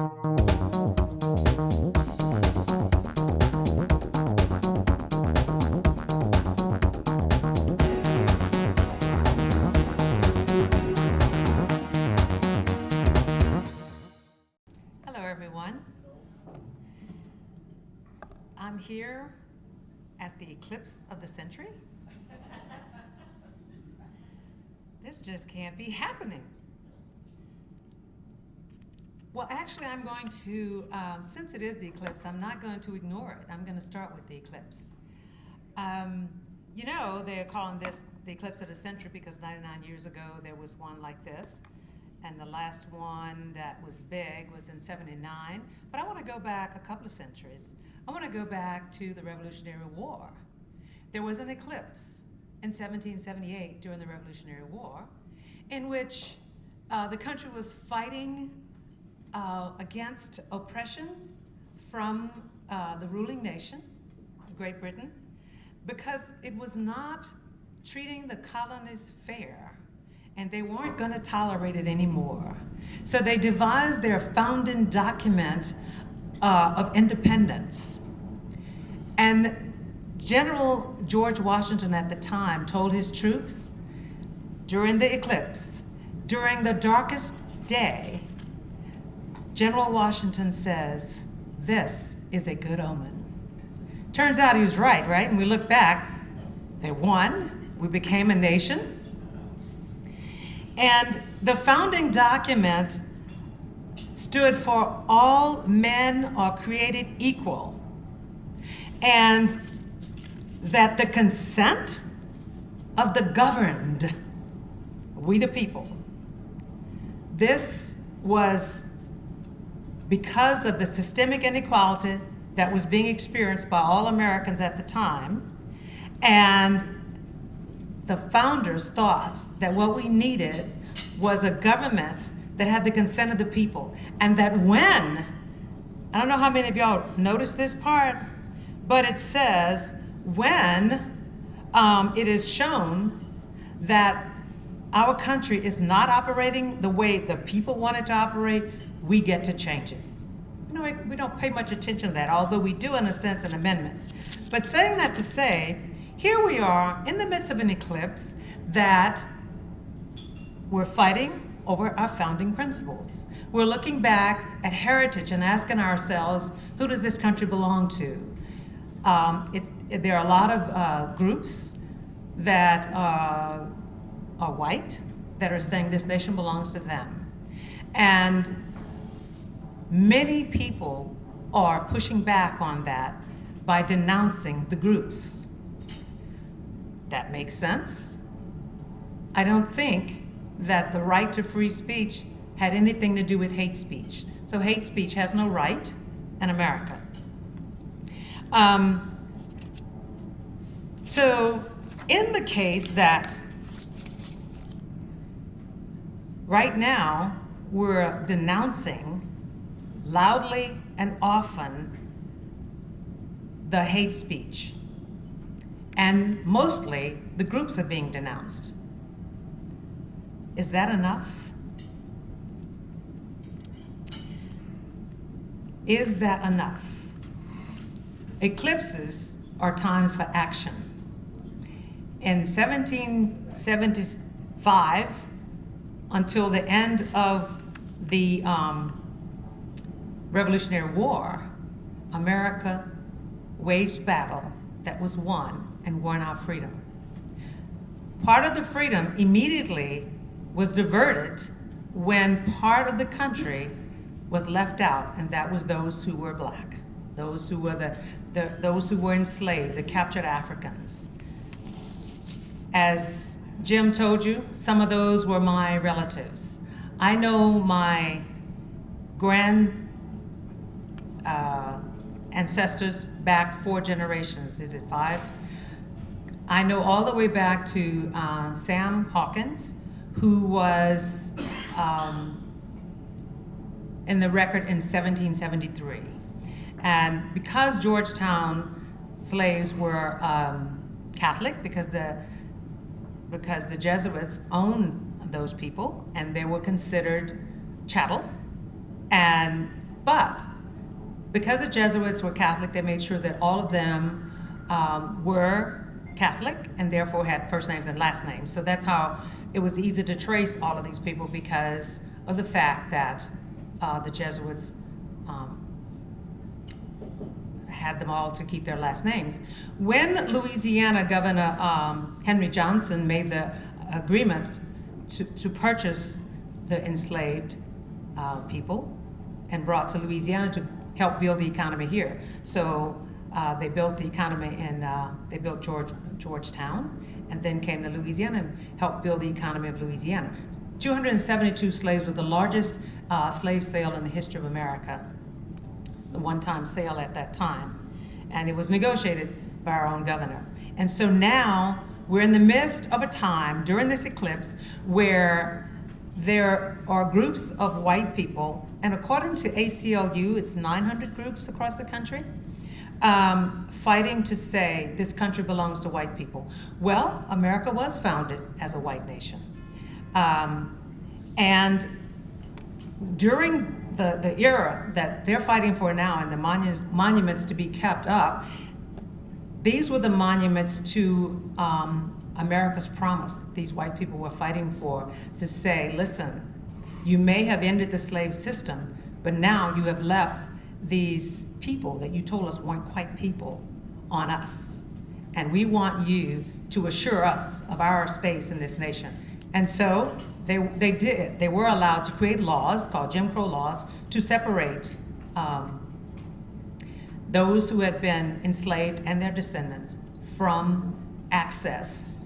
Hello, everyone. I'm here at the eclipse of the century. This just can't be happening. Well, actually, I'm going to, since it is the eclipse, I'm not going to ignore it. I'm going to start with the eclipse. You know, they're calling this the eclipse of the century because 99 years ago there was one like this. And the last one that was big was in '79. But I want to go back a couple of centuries. I want to go back to the Revolutionary War. There was an eclipse in 1778 during the Revolutionary War in which the country was fighting against oppression from the ruling nation, Great Britain, because it was not treating the colonies fair, and they weren't going to tolerate it anymore. So they devised their founding document of independence. And General George Washington at the time told his troops during the eclipse, during the darkest day, General Washington says, "This is a good omen." Turns out he was right? And we look back, they won, we became a nation. And the founding document stood for all men are created equal, and that the consent of the governed, we the people, this was because of the systemic inequality that was being experienced by all Americans at the time. And the founders thought that what we needed was a government that had the consent of the people. And that when, I don't know how many of y'all noticed this part, but it says, when it is shown that our country is not operating the way the people want it to operate, we get to change it. You know, we don't pay much attention to that, although we do in a sense in amendments. But saying that to say, here we are in the midst of an eclipse that we're fighting over our founding principles. We're looking back at heritage and asking ourselves, who does this country belong to? There are a lot of groups that are white that are saying this nation belongs to them. And many people are pushing back on that by denouncing the groups. That makes sense. I don't think that the right to free speech had anything to do with hate speech. So hate speech has no right in America. So in the case that right now we're denouncing loudly and often the hate speech, and mostly the groups are being denounced. Is that enough? Is that enough? Eclipses are times for action. In 1775, until the end of the Revolutionary War, America waged battle that was won and won our freedom. Part of the freedom immediately was diverted when part of the country was left out, and that was those who were black, those who were those who were enslaved, the captured Africans. As Jim told you, some of those were my relatives. I know my ancestors back 4 generations. Is it 5? I know all the way back to Sam Hawkins, who was in the record in 1773. And because Georgetown slaves were Catholic, because the Jesuits owned those people and they were considered chattel, and But because the Jesuits were Catholic, they made sure that all of them were Catholic and therefore had first names and last names. So that's how it was easy to trace all of these people, because of the fact that the Jesuits had them all to keep their last names. When Louisiana Governor Henry Johnson made the agreement to purchase the enslaved people and brought to Louisiana to help build the economy here. So they built the economy in, they built Georgetown, and then came to Louisiana and helped build the economy of Louisiana. 272 slaves were the largest slave sale in the history of America, the one-time sale at that time. And it was negotiated by our own governor. And so now we're in the midst of a time during this eclipse where there are groups of white people, and according to ACLU, it's 900 groups across the country, fighting to say this country belongs to white people. Well, America was founded as a white nation. And during the era that they're fighting for now, and the monuments to be kept up, these were the monuments to America's promise these white people were fighting for, to say, listen, you may have ended the slave system, but now you have left these people that you told us weren't quite people on us. And we want you to assure us of our space in this nation. And so they did. They were allowed to create laws called Jim Crow laws to separate those who had been enslaved and their descendants from access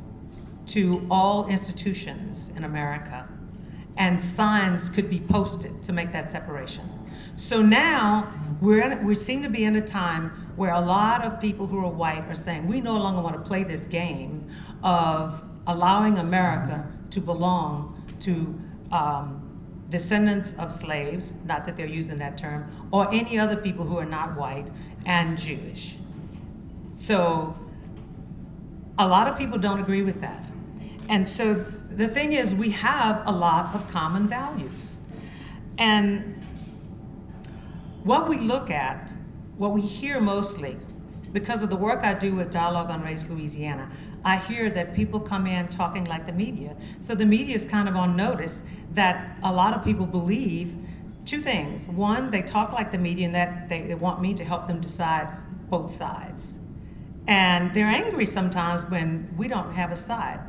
to all institutions in America. And signs could be posted to make that separation. So now we seem to be in a time where a lot of people who are white are saying, we no longer want to play this game of allowing America to belong to descendants of slaves, not that they're using that term, or any other people who are not white and Jewish. So a lot of people don't agree with that. And so the thing is, we have a lot of common values. And what we look at, what we hear mostly, because of the work I do with Dialogue on Race Louisiana, I hear that people come in talking like the media. So the media is kind of on notice that a lot of people believe two things. One, they talk like the media, and that they want me to help them decide both sides. And they're angry sometimes when we don't have a side.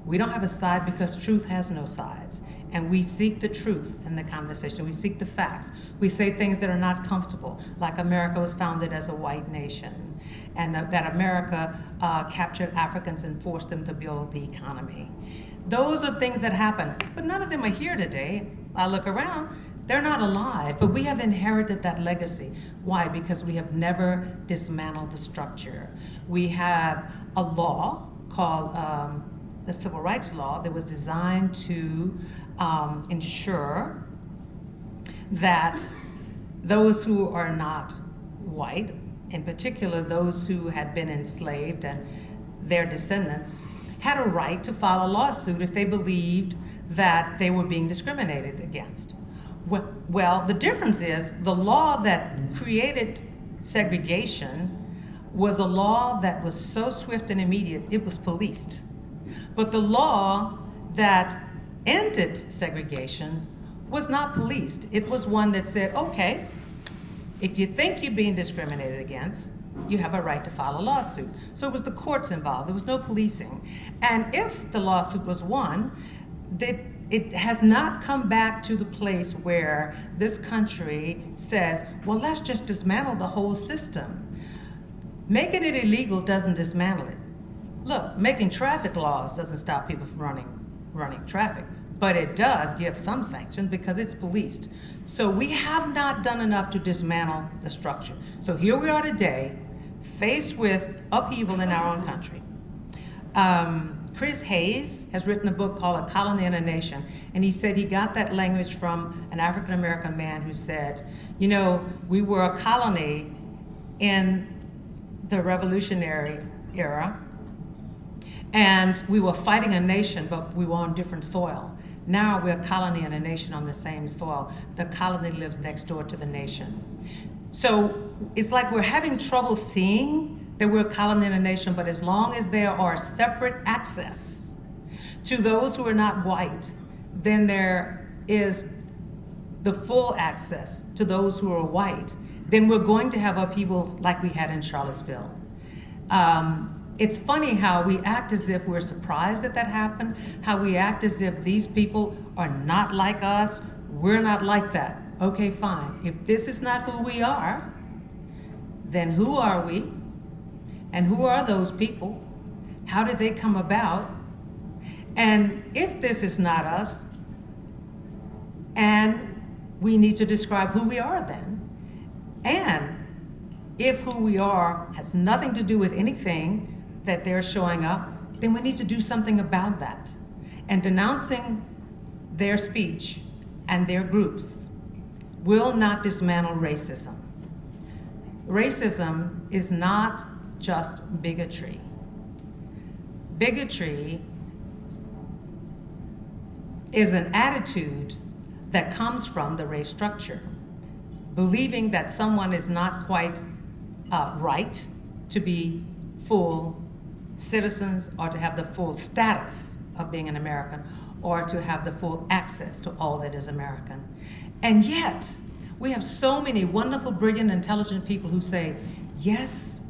We don't have a side because truth has no sides. And we seek the truth in the conversation. We seek the facts. We say things that are not comfortable, like America was founded as a white nation, and that America captured Africans and forced them to build the economy. Those are things that happen, but none of them are here today. I look around, they're not alive, but we have inherited that legacy. Why? Because we have never dismantled the structure. We have a law called the Civil Rights Law that was designed to ensure that those who are not white, in particular those who had been enslaved and their descendants, had a right to file a lawsuit if they believed that they were being discriminated against. Well, the difference is the law that created segregation was a law that was so swift and immediate, it was policed. But the law that ended segregation was not policed. It was one that said, okay, if you think you're being discriminated against, you have a right to file a lawsuit. So it was the courts involved. There was no policing. And if the lawsuit was won, it has not come back to the place where this country says, well, let's just dismantle the whole system. Making it illegal doesn't dismantle it. Look, making traffic laws doesn't stop people from running traffic, but it does give some sanctions because it's policed. So we have not done enough to dismantle the structure. So here we are today, faced with upheaval in our own country. Chris Hayes has written a book called A Colony and a Nation, and he said he got that language from an African-American man who said, you know, we were a colony in the Revolutionary era, and we were fighting a nation, but we were on different soil. Now we're a colony and a nation on the same soil. The colony lives next door to the nation. So it's like we're having trouble seeing that we're a colony and a nation, but as long as there are separate access to those who are not white, then there is the full access to those who are white, then we're going to have upheavals like we had in Charlottesville. It's funny how we act as if we're surprised that that happened, how we act as if these people are not like us, we're not like that. Okay, fine. If this is not who we are, then who are we? And who are those people? How did they come about? And if this is not us, and we need to describe who we are then, and if who we are has nothing to do with anything that they're showing up, then we need to do something about that. And denouncing their speech and their groups will not dismantle racism. Racism is not just bigotry. Bigotry is an attitude that comes from the race structure, believing that someone is not quite right to be full citizens or to have the full status of being an American or to have the full access to all that is American. And yet, we have so many wonderful, brilliant, intelligent people who say, yes,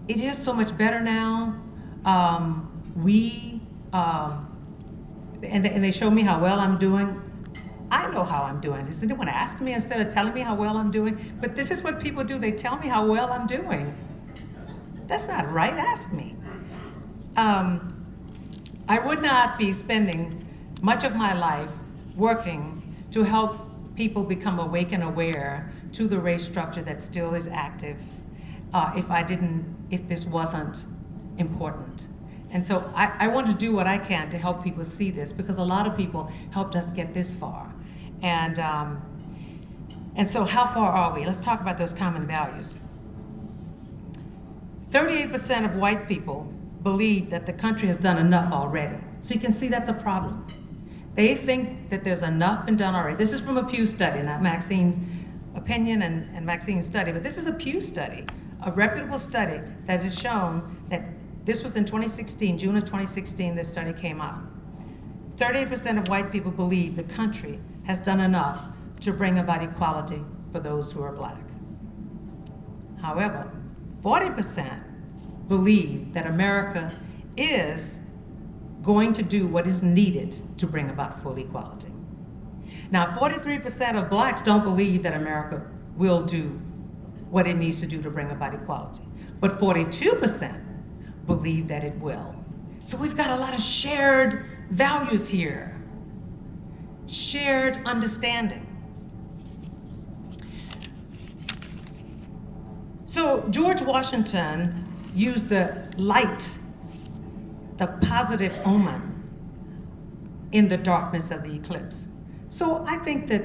it is so much better now. And they show me how well I'm doing. I know how I'm doing. They want to ask me instead of telling me how well I'm doing. But this is what people do. They tell me how well I'm doing. That's not right. Ask me. I would not be spending much of my life working to help people become awake and aware to the race structure that still is active if this wasn't important. And so I want to do what I can to help people see this, because a lot of people helped us get this far. And so how far are we? Let's talk about those common values. 38% of white people believe that the country has done enough already. So you can see that's a problem. They think that there's enough been done already. This is from a Pew study, not Maxine's opinion and Maxine's study, but this is a Pew study, a reputable study that has shown that this was in 2016, June of 2016, this study came out. 38% of white people believe the country has done enough to bring about equality for those who are black. However, 40% believe that America is going to do what is needed to bring about full equality. Now, 43% of blacks don't believe that America will do what it needs to do to bring about equality, but 42% believe that it will. So we've got a lot of shared values here, shared understanding. So George Washington used the light, the positive omen, in the darkness of the eclipse. So I think that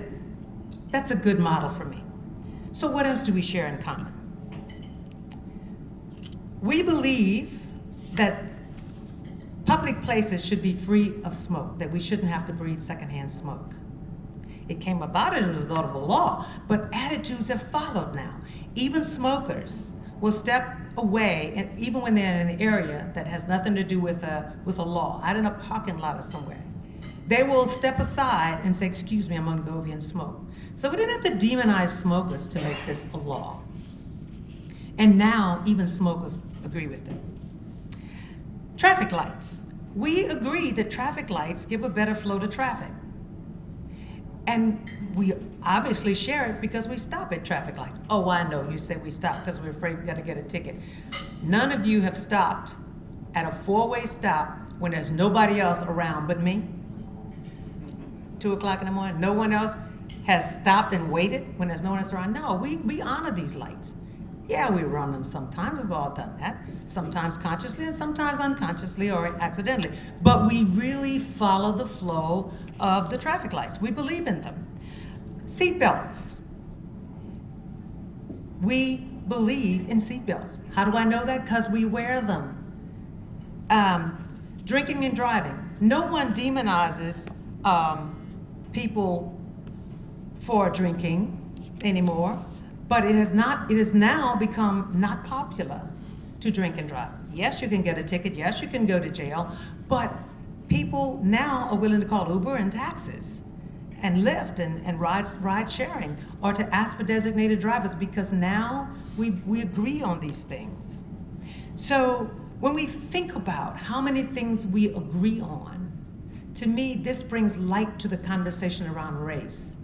that's a good model for me. So what else do we share in common? We believe that public places should be free of smoke, that we shouldn't have to breathe secondhand smoke. It came about as a result of a law, but attitudes have followed now. Even smokers will step away, and even when they're in an area that has nothing to do with a law, out in a parking lot or somewhere, they will step aside and say, excuse me, I'm gonna go over here and smoke. So we didn't have to demonize smokers to make this a law. And now even smokers agree with it. Traffic lights. We agree that traffic lights give a better flow to traffic. And we obviously share it because we stop at traffic lights. Oh, I know, you say we stop because we're afraid we gotta get a ticket. None of you have stopped at a four-way stop when there's nobody else around but me. 2 o'clock in the morning, no one else has stopped and waited when there's no one else around. No, we honor these lights. Yeah, we run them sometimes, we've all done that. Sometimes consciously and sometimes unconsciously or accidentally. But we really follow the flow of the traffic lights. We believe in them. Seatbelts. We believe in seatbelts. How do I know that? Because we wear them. Drinking and driving. No one demonizes people for drinking anymore, but it has now become not popular to drink and drive. Yes, you can get a ticket, yes, you can go to jail, but people now are willing to call Uber and taxis and Lyft and ride sharing, or to ask for designated drivers, because now we agree on these things. So when we think about how many things we agree on, to me, this brings light to the conversation around race.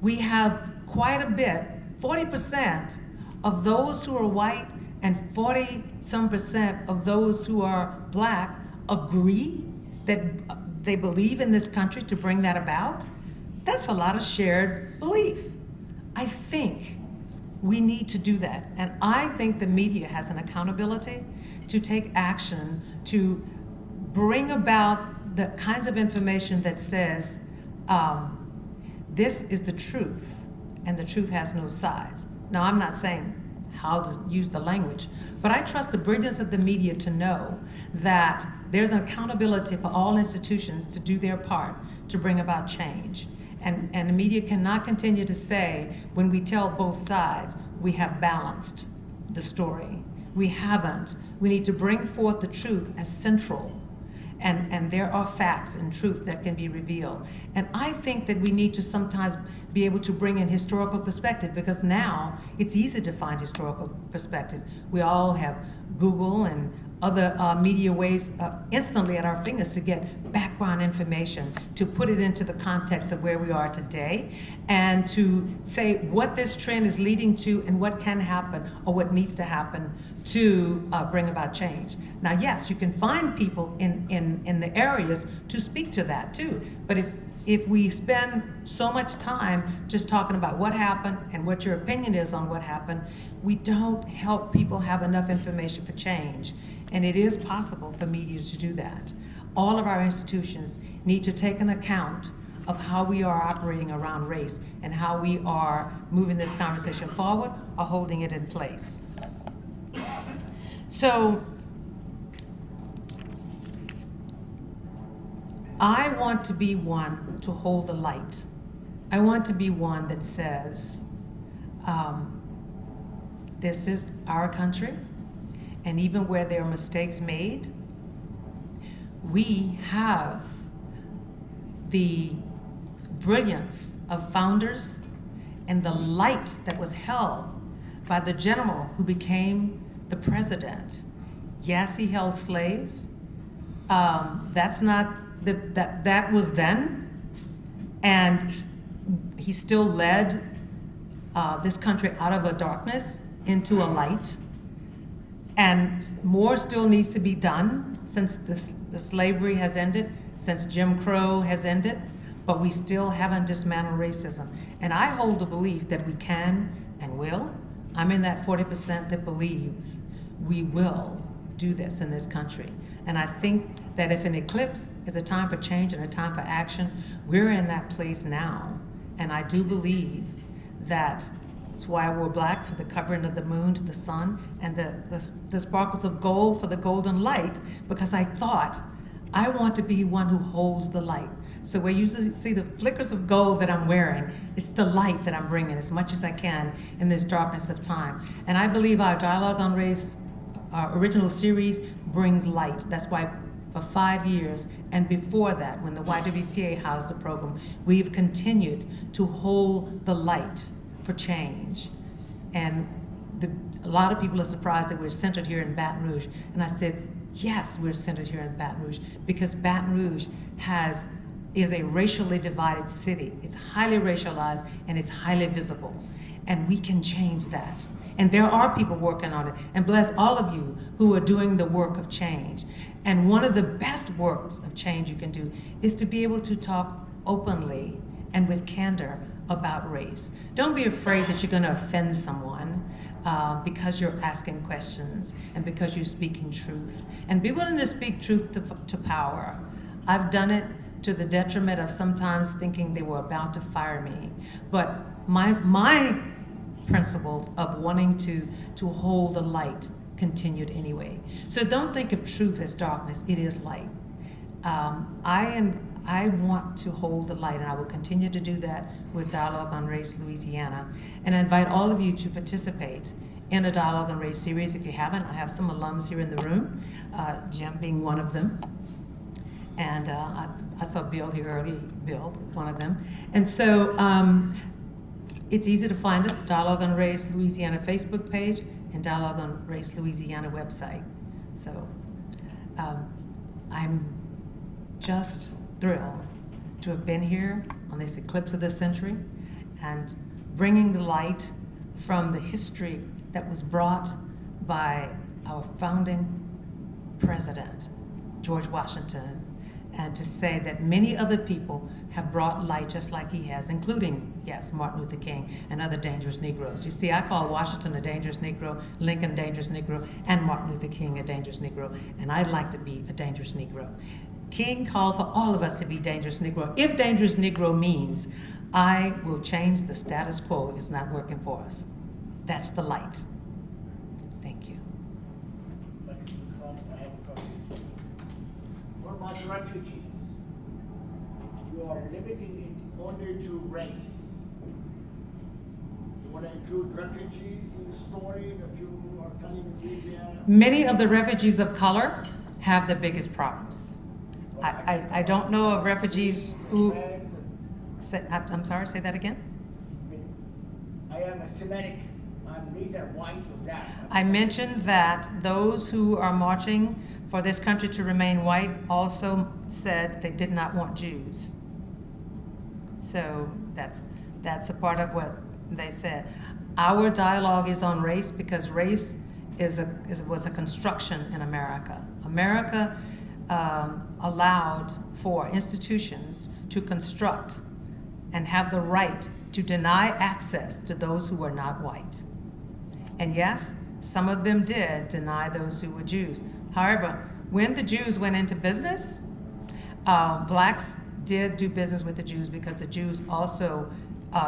We have quite a bit, 40% of those who are white and 40-some% of those who are black agree that they believe in this country to bring that about. That's a lot of shared belief. I think we need to do that. And I think the media has an accountability to take action to bring about the kinds of information that says, this is the truth, and the truth has no sides. Now, I'm not saying how to use the language, but I trust the brilliance of the media to know that there's an accountability for all institutions to do their part to bring about change. And the media cannot continue to say, when we tell both sides, we have balanced the story. We haven't. We need to bring forth the truth as central. And there are facts and truth that can be revealed. And I think that we need to sometimes be able to bring in historical perspective, because now it's easy to find historical perspective. We all have Google and other media ways instantly at our fingers to get background information, to put it into the context of where we are today, and to say what this trend is leading to and what can happen or what needs to happen to bring about change. Now, yes, you can find people in the areas to speak to that too, but if we spend so much time just talking about what happened and what your opinion is on what happened, we don't help people have enough information for change. And it is possible for media to do that. All of our institutions need to take an account of how we are operating around race and how we are moving this conversation forward or holding it in place. So I want to be one to hold the light. I want to be one that says, this is our country, and even where there are mistakes made, we have the brilliance of founders and the light that was held by the general who became the president. Yes, he held slaves. That's not, that was then, and he still led this country out of a darkness into a light. And more still needs to be done since the slavery has ended, since Jim Crow has ended, but we still haven't dismantled racism. And I hold the belief that we can and will. I'm in that 40% that believes we will do this in this country. And I think that if an eclipse is a time for change and a time for action, we're in that place now. And I do believe that that's why I wore black, for the covering of the moon to the sun, and the sparkles of gold for the golden light, because I thought, I want to be one who holds the light. So where you see the flickers of gold that I'm wearing, it's the light that I'm bringing as much as I can in this darkness of time. And I believe our Dialogue on Race, our original series, brings light. That's why for 5 years, and before that, when the YWCA housed the program, we've continued to hold the light for change. And a lot of people are surprised that we're centered here in Baton Rouge. And I said, yes, we're centered here in Baton Rouge, because Baton Rouge is a racially divided city. It's highly racialized and it's highly visible. And we can change that. And there are people working on it. And bless all of you who are doing the work of change. And one of the best works of change you can do is to be able to talk openly and with candor about race. Don't be afraid that you're going to offend someone because you're asking questions and because you're speaking truth. And be willing to speak truth to power. I've done it to the detriment of sometimes thinking they were about to fire me. But my principles of wanting to hold the light continued anyway. So don't think of truth as darkness. It is light. I I want to hold the light, and I will continue to do that with Dialogue on Race Louisiana. And I invite all of you to participate in a Dialogue on Race series. If you haven't, I have some alums here in the room, Jim being one of them. And I saw Bill here early, Bill, one of them. And so it's easy to find us, Dialogue on Race Louisiana Facebook page and Dialogue on Race Louisiana website. So I'm just thrilled to have been here on this eclipse of the century and bringing the light from the history that was brought by our founding president, George Washington, and to say that many other people have brought light just like he has, including, yes, Martin Luther King and other dangerous Negroes. You see, I call Washington a dangerous Negro, Lincoln a dangerous Negro, and Martin Luther King a dangerous Negro, and I'd like to be a dangerous Negro. King called for all of us to be dangerous Negro. If dangerous Negro means I will change the status quo if it's not working for us. That's the light. Thank you. Maxine Crump, I have a question. What about refugees? You are limiting it only to race. You want to include refugees in the story that you are telling in Louisiana? Many of the refugees of color have the biggest problems. I don't know of refugees who, I'm sorry, say that again? I am a Semitic. I'm neither white or black. I mentioned that those who are marching for this country to remain white also said they did not want Jews. So that's a part of what they said. Our dialogue is on race because race was a construction in America. America allowed for institutions to construct and have the right to deny access to those who were not white. And yes, some of them did deny those who were Jews. However, when the Jews went into business, blacks did do business with the Jews because the Jews also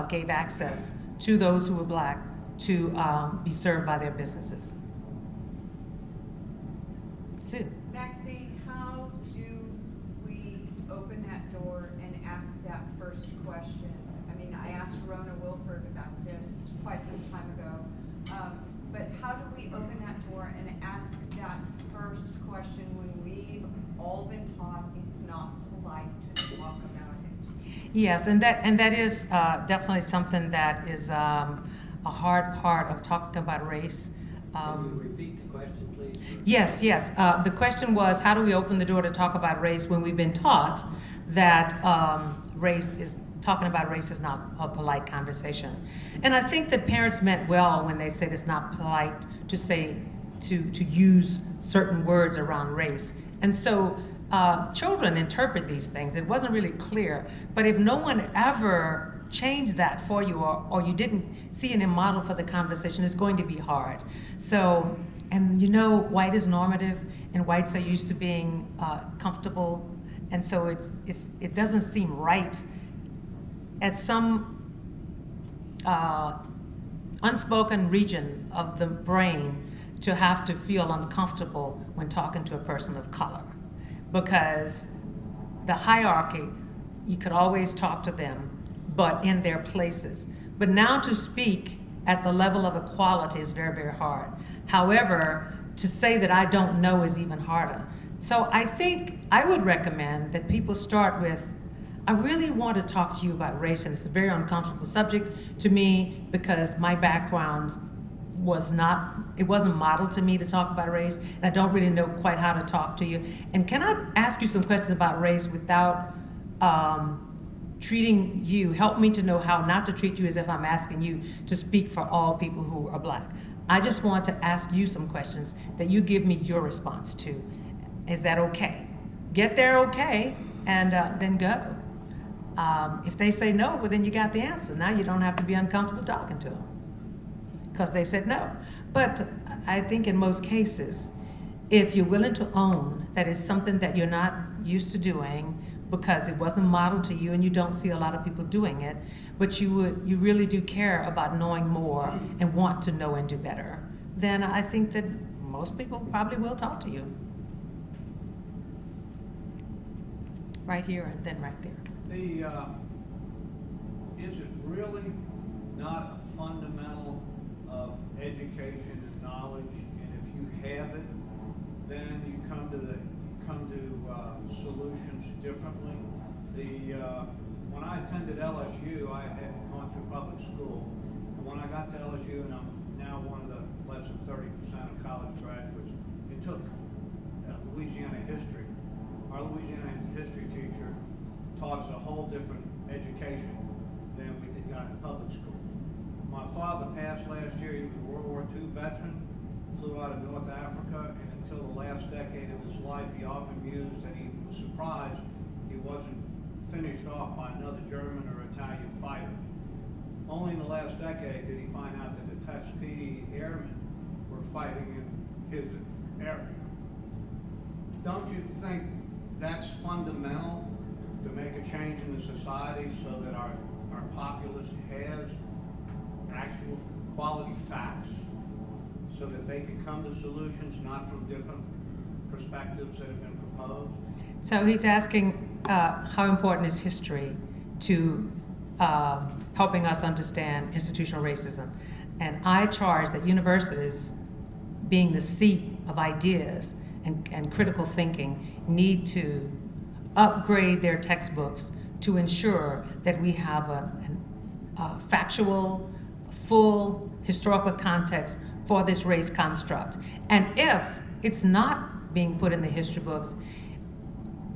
gave access to those who were black to be served by their businesses. Sue. Maxine, how do we open that door and ask that first question? I mean, I asked Rona Wilford about this quite some time ago, but how do we open that door and ask that first question when we've all been taught it's not polite to talk about it? Yes, and that is definitely something that is a hard part of talking about race. Can you repeat the question, please? Yes. The question was, how do we open the door to talk about race when we've been taught that talking about race is not a polite conversation? And I think that parents meant well when they said it's not polite to say, to use certain words around race. And so children interpret these things. It wasn't really clear. But if no one ever changed that for you, or you didn't see any model for the conversation, it's going to be hard. So, and you know, white is normative, and whites are used to being comfortable, and so it doesn't seem right at some unspoken region of the brain to have to feel uncomfortable when talking to a person of color, because the hierarchy, you could always talk to them, but in their places. But now to speak at the level of equality is very, very hard. However, to say that I don't know is even harder. So I think I would recommend that people start with, I really want to talk to you about race, and it's a very uncomfortable subject to me because my background it wasn't modeled to me to talk about race, and I don't really know quite how to talk to you. And can I ask you some questions about race without treating you, help me to know how not to treat you as if I'm asking you to speak for all people who are black. I just want to ask you some questions that you give me your response to. Is that okay? Get there okay, and then go. If they say no, well then you got the answer. Now you don't have to be uncomfortable talking to them because they said no. But I think in most cases, if you're willing to own that it's something that you're not used to doing, because it wasn't modeled to you and you don't see a lot of people doing it, but you really do care about knowing more and want to know and do better, then I think that most people probably will talk to you. Right here and then right there. Is it really not a fundamental of education and knowledge? And if you have it, then you come to solutions differently. When I attended LSU, I had gone through public school. And when I got to LSU, and I'm now one of the less than 30% of college graduates, it took Louisiana history. Our Louisiana history teacher taught us a whole different education than we got in public school. My father passed last year. He was a World War II veteran, flew out of North Africa, and until the last decade of his life, he often mused that he was surprised he wasn't finished off by another German or Italian fighter. Only in the last decade did he find out that the Tuskegee Airmen were fighting in his area. Don't you think that's fundamental to make a change in the society so that our populace has actual quality facts so that they can come to solutions not from different perspectives that have been proposed? So he's asking how important is history to helping us understand institutional racism. And I charge that universities, being the seat of ideas and critical thinking, need to upgrade their textbooks to ensure that we have a factual, full historical context for this race construct. And if it's not being put in the history books,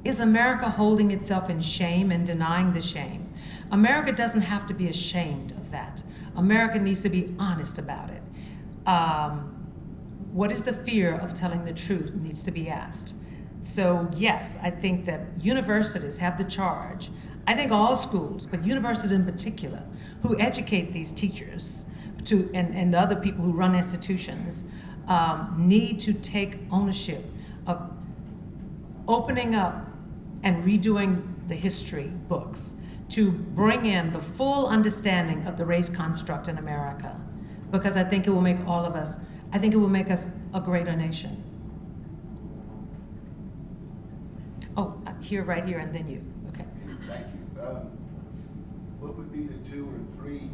is America holding itself in shame and denying the shame? America doesn't have to be ashamed of that. America needs to be honest about it. What is the fear of telling the truth needs to be asked. So yes, I think that universities have the charge. I think all schools, but universities in particular, who educate these teachers and the other people who run institutions, need to take ownership of opening up and redoing the history books to bring in the full understanding of the race construct in America, because I think it will make all of us, I think it will make us a greater nation. Oh, here, right here, and then you. Okay. Thank you. What would be the 2 or 3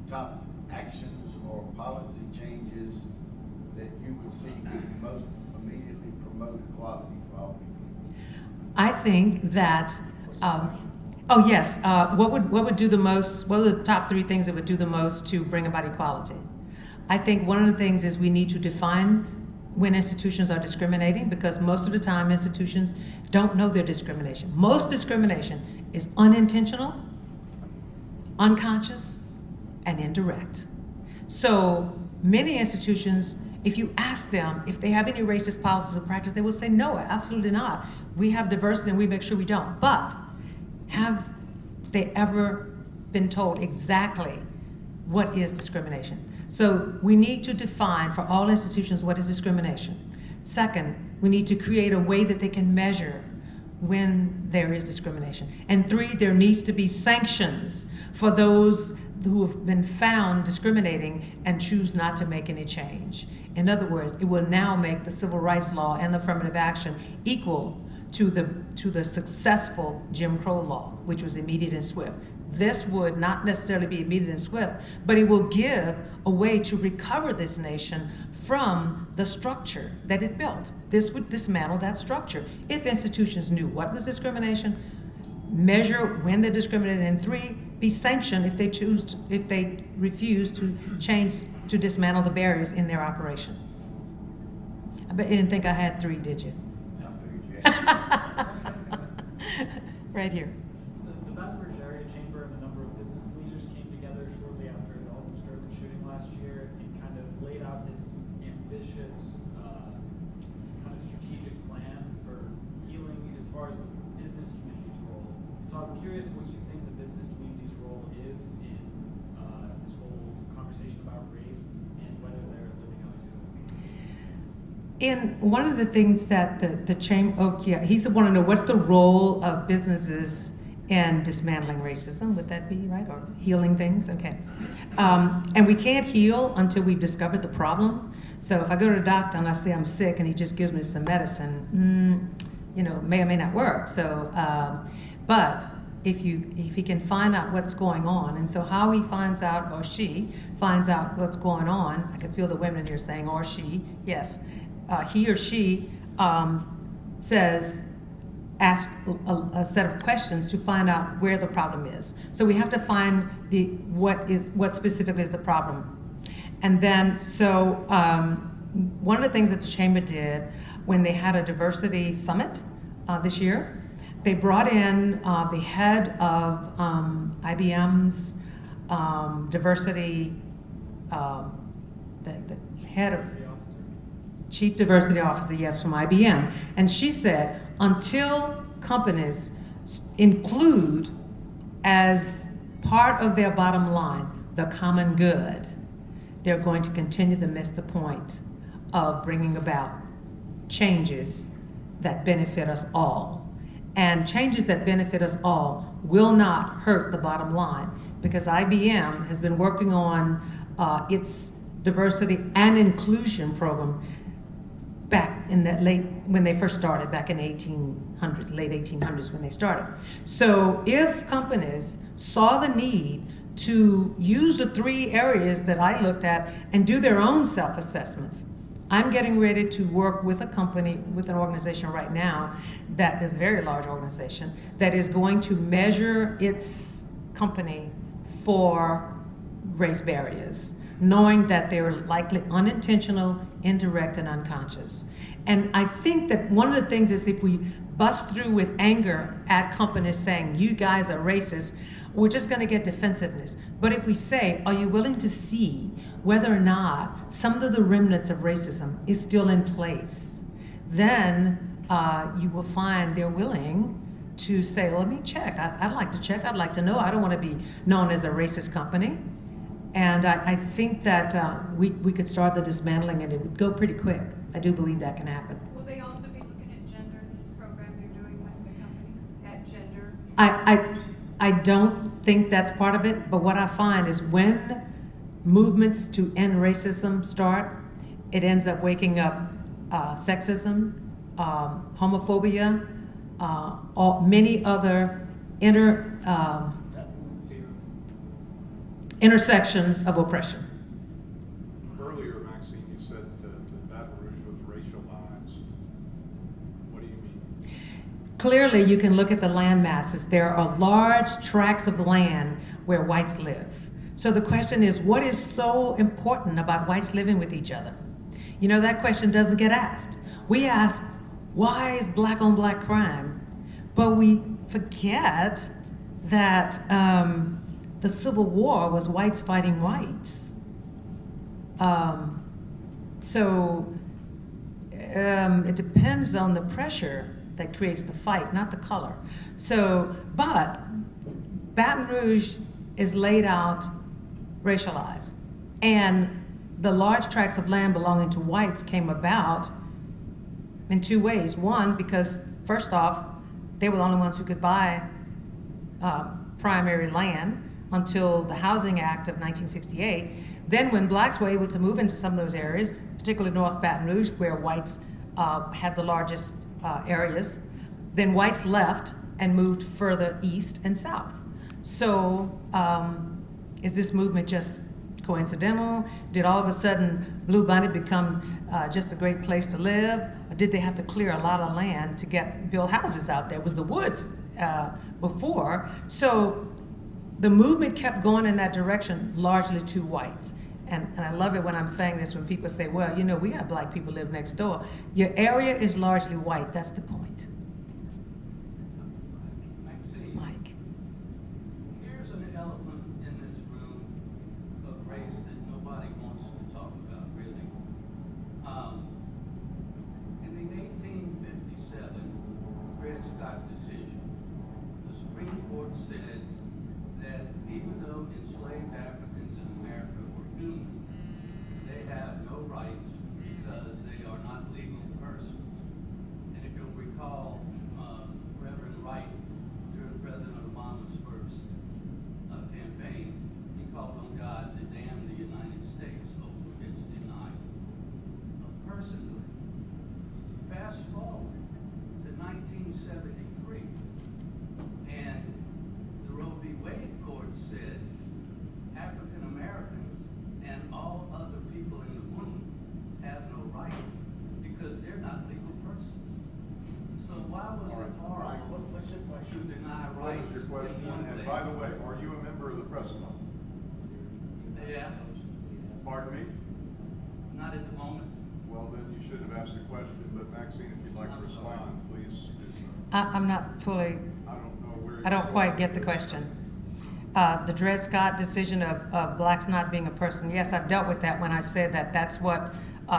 top actions or policy changes that you would see could most immediately promote equality for all people? I think that, oh yes, what would do the most, what are the top 3 things that would do the most to bring about equality? I think one of the things is we need to define when institutions are discriminating, because most of the time institutions don't know their discrimination. Most discrimination is unintentional, unconscious, and indirect. So many institutions, if you ask them if they have any racist policies or practice, they will say no, absolutely not. We have diversity and we make sure we don't. But have they ever been told exactly what is discrimination? So we need to define for all institutions what is discrimination. Second, we need to create a way that they can measure when there is discrimination. And 3, there needs to be sanctions for those who have been found discriminating and choose not to make any change. In other words, it will now make the civil rights law and the affirmative action equal to the successful Jim Crow law, which was immediate and swift. This would not necessarily be immediate and swift, but it will give a way to recover this nation from the structure that it built. This would dismantle that structure. If institutions knew what was discrimination, measure when they're discriminated, and 3, be sanctioned if they refuse to change, to dismantle the barriers in their operation. I bet you didn't think I had 3, did you? I figured you had. Right here. The Baton Rouge area chamber and a number of business leaders came together shortly after the Alton Sterling shooting last year and kind of laid out this ambitious kind of strategic plan for healing as far as the business community's role. So I'm curious what you think the business community's role is in this whole conversation about race and whether they're living up to it. And one of the things that the chamber, oh yeah, he said, want to know what's the role of businesses in dismantling racism? Would that be right? Or healing things? Okay. And we can't heal until we've discovered the problem. So if I go to the doctor and I say I'm sick and he just gives me some medicine, may or may not work. So, but if he can find out what's going on, and so how he finds out, or she finds out what's going on, I can feel the women in here saying, or she, yes, he or she ask a set of questions to find out where the problem is. So we have to find what specifically is the problem. And then, so one of the things that the Chamber did when they had a diversity summit this year, they brought in the head of IBM's diversity, the head of Chief Diversity Officer, yes, from IBM. And she said, until companies include as part of their bottom line the common good, they're going to continue to miss the point of bringing about changes that benefit us all. And changes that benefit us all will not hurt the bottom line, because IBM has been working on its diversity and inclusion program back in the when they first started, back in the 1800s, late 1800s when they started. So if companies saw the need to use the 3 areas that I looked at and do their own self-assessments, I'm getting ready to work with a company, with an organization right now, that is a very large organization, that is going to measure its company for race barriers, knowing that they're likely unintentional, indirect, and unconscious. And I think that one of the things is, if we bust through with anger at companies saying, you guys are racist, we're just gonna get defensiveness. But if we say, are you willing to see whether or not some of the remnants of racism is still in place, then you will find they're willing to say, let me check. I'd like to check, I'd like to know. I don't wanna be known as a racist company. And I think that we could start the dismantling, and it would go pretty quick. I do believe that can happen. Will they also be looking at gender in this program you're doing with the company? At gender? I don't think that's part of it, but what I find is when movements to end racism start, it ends up waking up sexism, homophobia, many other intersections of oppression. Earlier, Maxine, you said that Baton Rouge was racialized. What do you mean? Clearly, you can look at the land masses. There are large tracts of land where whites live. So the question is, what is so important about whites living with each other? You know, that question doesn't get asked. We ask, why is black on black crime? But we forget that the Civil War was whites fighting whites. It depends on the pressure that creates the fight, not the color. So, but Baton Rouge is laid out racialized. And the large tracts of land belonging to whites came about in 2 ways. One, because first off, they were the only ones who could buy primary land until the Housing Act of 1968. Then when blacks were able to move into some of those areas, particularly North Baton Rouge, where whites had the largest areas, then whites left and moved further east and south. So is this movement just coincidental? Did all of a sudden Blue Bonnet become just a great place to live? Or did they have to clear a lot of land to build houses out there? It was the woods before. So the movement kept going in that direction, largely to whites. And I love it when I'm saying this, when people say, well, you know, we have black people live next door. Your area is largely white, that's the point. Maxine, Mike. here's an elephant in this room of race that nobody wants to talk about, really. In the 1857 Dred Scott decision, the Supreme Court said that even though enslaved Africans in America were human, they have no rights because they are not legal persons. And if you'll recall, question, and by the way, are you a member of the press club? Yeah, Pardon me? not at the moment. Well, then you should have asked a question, but Maxine, if you'd like to I'm sorry. respond, please do so. I'm not fully, I don't know where. I don't quite get the question. The Dred Scott decision of blacks not being a person, yes, I've dealt with that when I said that that's what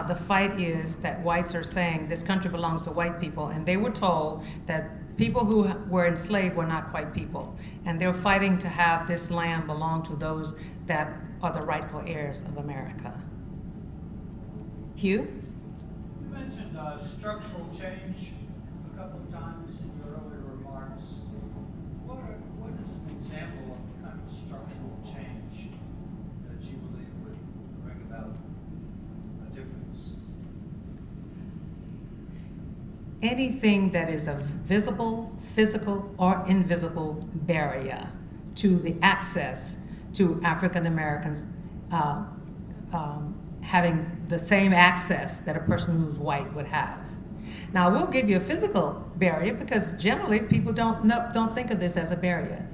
the fight is, that whites are saying this country belongs to white people, and they were told that people who were enslaved were not quite people, and they're fighting to have this land belong to those that are the rightful heirs of America. Hugh? You mentioned structural change a couple of times in your earlier remarks. What is an example of the kind of structural change that you believe would bring about a difference? Anything that is a visible, physical, or invisible barrier to the access to African Americans having the same access that a person who's white would have. Now, we'll give you a physical barrier because generally people don't think of this as a barrier.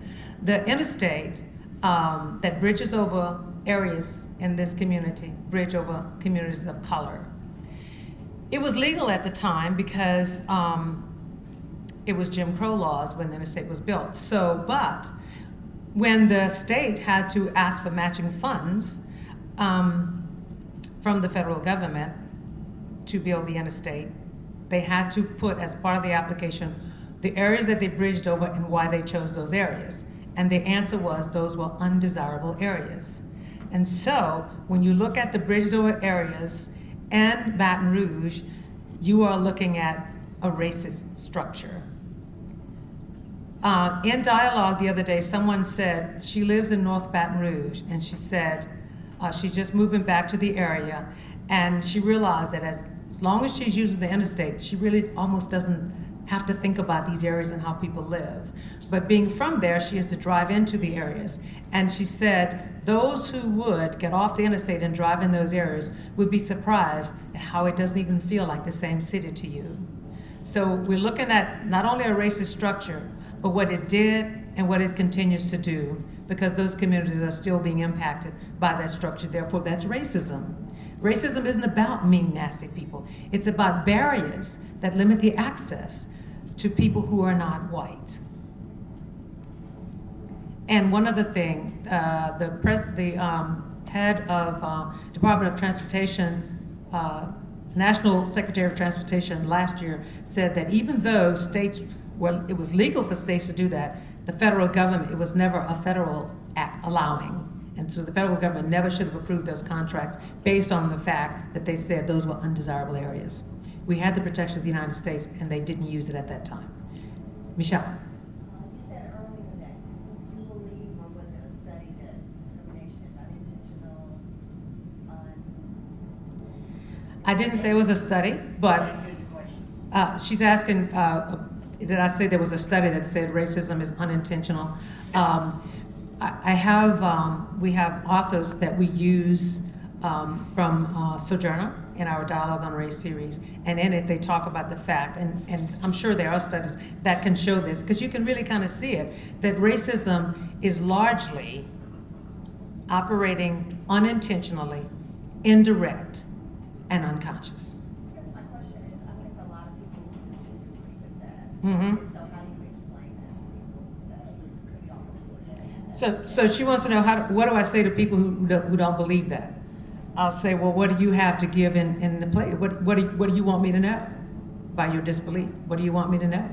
The interstate that bridges over areas in this community, bridge over communities of color. It was legal at the time because it was Jim Crow laws when the interstate was built. But when the state had to ask for matching funds from the federal government to build the interstate, they had to put as part of the application the areas that they bridged over and why they chose those areas. And the answer was those were undesirable areas. And so when you look at the bridged over areas and Baton Rouge, you are looking at a racist structure. In dialogue the other day, someone said she lives in North Baton Rouge, and she said she's just moving back to the area, and she realized that as long as she's using the interstate, she really almost doesn't have to think about these areas and how people live. But being from there, she has to drive into the areas. And she said those who would get off the interstate and drive in those areas would be surprised at how it doesn't even feel like the same city to you. So we're looking at not only a racist structure, but what it did and what it continues to do, because those communities are still being impacted by that structure. Therefore, that's racism. Racism isn't about mean, nasty people. It's about barriers that limit the access to people who are not white. And one other thing, the head of Department of Transportation, National Secretary of Transportation last year said that even though states, well, it was legal for states to do that, the federal government, it was never a federal act allowing. And so the federal government never should have approved those contracts based on the fact that they said those were undesirable areas. We had the protection of the United States, and they didn't use it at that time. Michelle. You said earlier that you believe, or was it a study, that discrimination is unintentional? I didn't say it was a study, but she's asking, did I say there was a study that said racism is unintentional? We have authors that we use from Sojourner in our Dialogue on Race series, and in it they talk about the fact, and I'm sure there are studies that can show this, because you can really kind of see it, that racism is largely operating unintentionally, indirect, and unconscious. I guess my question is, I think a lot of people disagree with that. Mm-hmm. So how do you explain that to people that So she wants to know, what do I say to people who don't believe that? I'll say, well, what do you have to give in the play? What do you want me to know by your disbelief? What do you want me to know?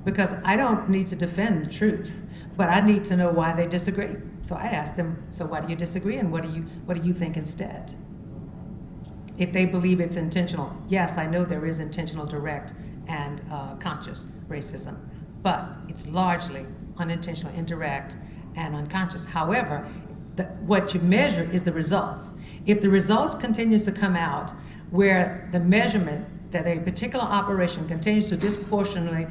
Because I don't need to defend the truth, but I need to know why they disagree. So I ask them, so why do you disagree, and what do you think instead? If they believe it's intentional, yes, I know there is intentional, direct, and conscious racism, but it's largely unintentional, indirect, and unconscious. However, what you measure is the results. If the results continues to come out where the measurement that a particular operation continues to disproportionately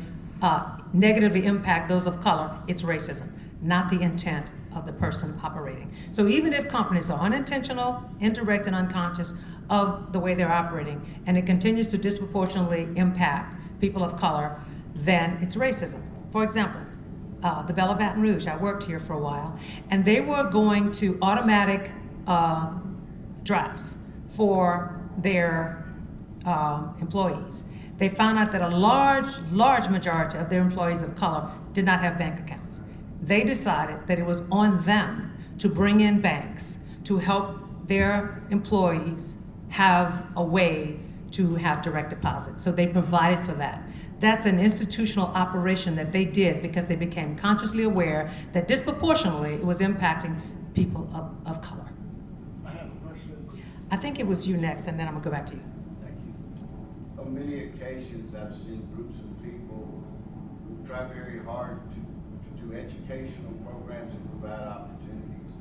negatively impact those of color, it's racism, not the intent of the person operating. So even if companies are unintentional, indirect, and unconscious of the way they're operating, and it continues to disproportionately impact people of color, then it's racism. For example, the Belle of Baton Rouge. I worked here for a while, and they were going to automatic drafts for their employees. They found out that a large majority of their employees of color did not have bank accounts. They decided that it was on them to bring in banks to help their employees have a way to have direct deposit. So they provided for that. That's an institutional operation that they did because they became consciously aware that disproportionately it was impacting people of color. I have a question. I think it was you next, and then I'm gonna go back to you. Thank you. On many occasions, I've seen groups of people who try very hard to do educational programs and provide opportunities,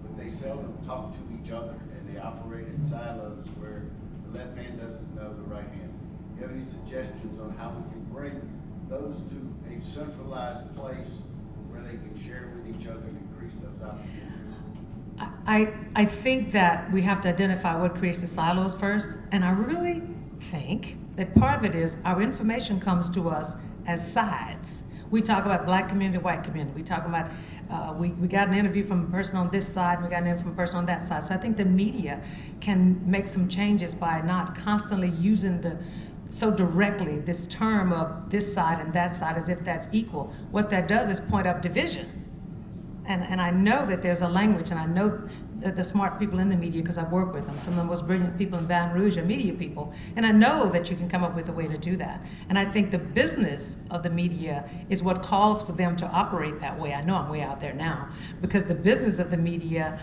but they seldom talk to each other, and they operate in silos where the left hand doesn't know the right hand. Do you have any suggestions on how we can bring those to a centralized place where they can share with each other and increase those opportunities? I think that we have to identify what creates the silos first, and I really think that part of it is our information comes to us as sides. We talk about black community, white community. We talk about, we got an interview from a person on this side, we got an interview from a person on that side. So I think the media can make some changes by not constantly using so directly this term of this side and that side as if that's equal. What that does is point up division. And I know that there's a language, and I know that the smart people in the media, because I've worked with them, some of the most brilliant people in Baton Rouge are media people, and I know that you can come up with a way to do that. And I think the business of the media is what calls for them to operate that way. I know I'm way out there now, because the business of the media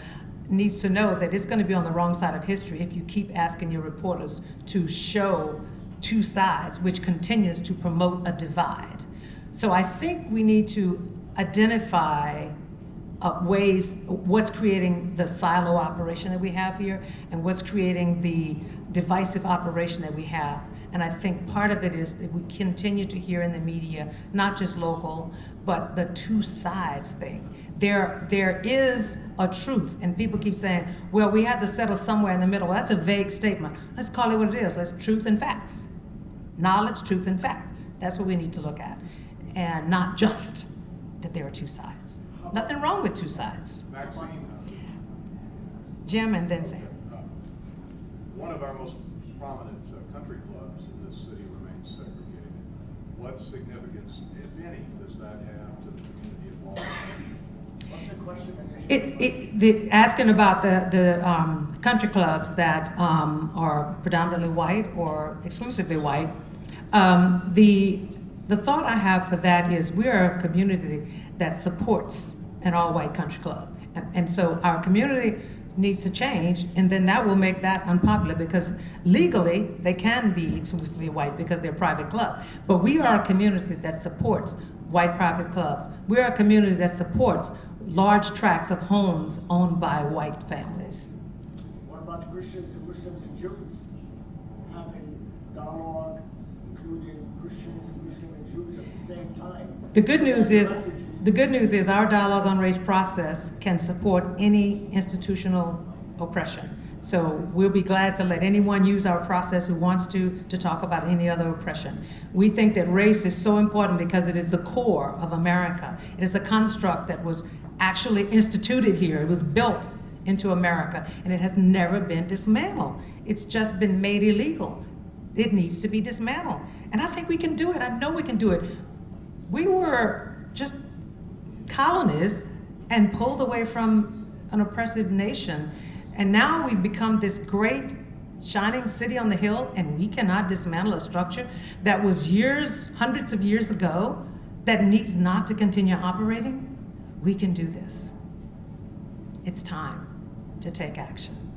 needs to know that it's going to be on the wrong side of history if you keep asking your reporters to show two sides, which continues to promote a divide. So I think we need to identify ways, what's creating the silo operation that we have here and what's creating the divisive operation that we have. And I think part of it is that we continue to hear in the media, not just local, but the two sides thing. There is a truth, and people keep saying, well, we have to settle somewhere in the middle. Well, that's a vague statement. Let's call it what it is. Let's truth and facts. Knowledge, truth, and facts. That's what we need to look at. And not just that there are two sides. Nothing wrong with two sides. Maxine, Jim and then Sam. one of our most prominent country clubs in this city remains segregated. What significance, if any, does that have to the community at large? What's the question? Asking about the country clubs that are predominantly white or exclusively white, the thought I have for that is we are a community that supports an all-white country club. And so our community needs to change, and then that will make that unpopular because legally they can be exclusively white because they're a private club. But we are a community that supports white private clubs. We're a community that supports large tracts of homes owned by white families. What about the Christians and Jews? Having dialogue, including Christians and Jews at the same time? The good news is our dialogue on race process can support any institutional oppression. So we'll be glad to let anyone use our process who wants to talk about any other oppression. We think that race is so important because it is the core of America. It is a construct that was actually instituted here. It was built into America, and it has never been dismantled. It's just been made illegal. It needs to be dismantled. And I think we can do it. I know we can do it. We were just colonies and pulled away from an oppressive nation. And now we've become this great shining city on the hill, and we cannot dismantle a structure that was hundreds of years ago that needs not to continue operating. We can do this. It's time to take action.